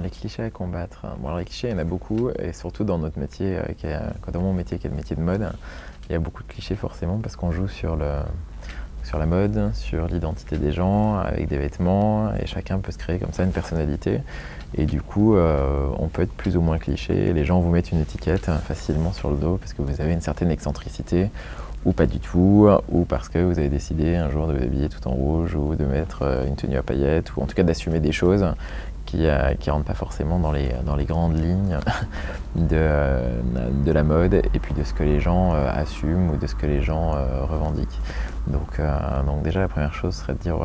les clichés à combattre. Bon, alors les clichés, il y en a beaucoup, et surtout dans notre métier, dans mon métier qui est le métier de mode, il y a beaucoup de clichés forcément parce qu'on joue sur la mode, sur l'identité des gens, avec des vêtements, et chacun peut se créer comme ça une personnalité. Et du coup, on peut être plus ou moins cliché, les gens vous mettent une étiquette facilement sur le dos parce que vous avez une certaine excentricité, ou pas du tout, ou parce que vous avez décidé un jour de vous habiller tout en rouge, ou de mettre une tenue à paillettes, ou en tout cas d'assumer des choses qui ne rentrent pas forcément dans les grandes lignes de la mode, et puis de ce que les gens assument, ou de ce que les gens revendiquent. Donc déjà, la première chose serait de dire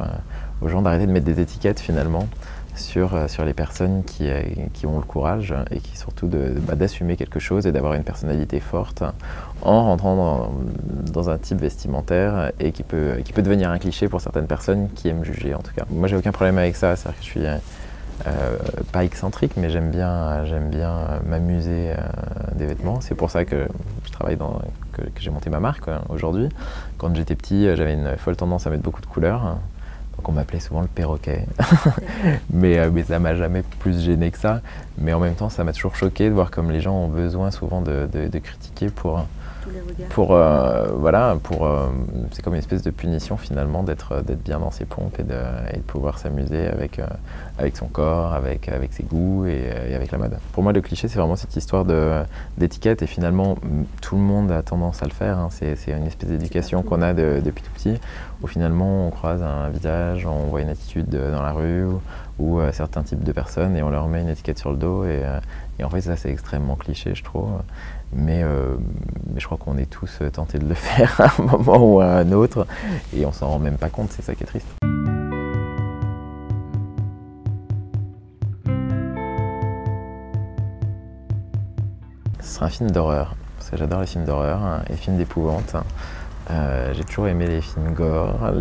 aux gens d'arrêter de mettre des étiquettes finalement sur les personnes qui ont le courage, et qui surtout d'assumer quelque chose et d'avoir une personnalité forte en rentrant dans un type vestimentaire, et qui peut devenir un cliché pour certaines personnes qui aiment juger en tout cas. Moi j'ai aucun problème avec ça, c'est-à-dire que je suis pas excentrique, mais j'aime bien m'amuser des vêtements. C'est pour ça que je travaille que j'ai monté ma marque aujourd'hui. Quand j'étais petit, j'avais une folle tendance à mettre beaucoup de couleurs. Donc on m'appelait souvent le perroquet. mais ça m'a jamais plus gêné que ça. Mais en même temps, ça m'a toujours choqué de voir comme les gens ont besoin souvent de critiquer pour c'est comme une espèce de punition finalement d'être bien dans ses pompes, et de pouvoir s'amuser avec son corps, avec ses goûts, et avec la mode. Pour moi, le cliché, c'est vraiment cette histoire d'étiquette, et finalement tout le monde a tendance à le faire, hein. C'est une espèce d'éducation qu'on a depuis tout petit, où finalement on croise un visage, on voit une attitude dans la rue, ou certains types de personnes, et on leur met une étiquette sur le dos, et en fait ça c'est extrêmement cliché, je trouve. Mais je crois qu'on est tous tentés de le faire à un moment ou à un autre, et on s'en rend même pas compte, c'est ça qui est triste. Ce sera un film d'horreur, parce que j'adore les films d'horreur et les films d'épouvante. J'ai toujours aimé les films gore,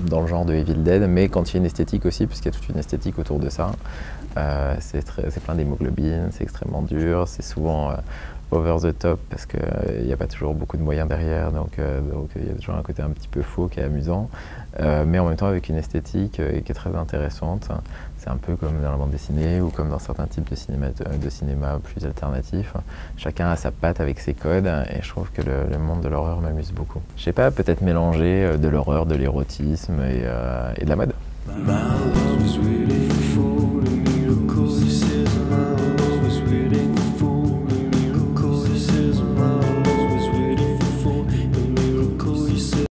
dans le genre de Evil Dead, mais quand il y a une esthétique aussi, puisqu'il y a toute une esthétique autour de ça. C'est plein d'hémoglobine, c'est extrêmement dur, c'est souvent over the top, parce qu'il n'y a pas toujours beaucoup de moyens derrière, donc il y a toujours un côté un petit peu faux qui est amusant, mais en même temps avec une esthétique qui est très intéressante. C'est un peu comme dans la bande dessinée, ou comme dans certains types de cinéma plus alternatifs. Chacun a sa patte avec ses codes, et je trouve que le monde de l'horreur m'amuse beaucoup. Je sais pas, peut-être mélanger de l'horreur, de l'érotisme et de la mode.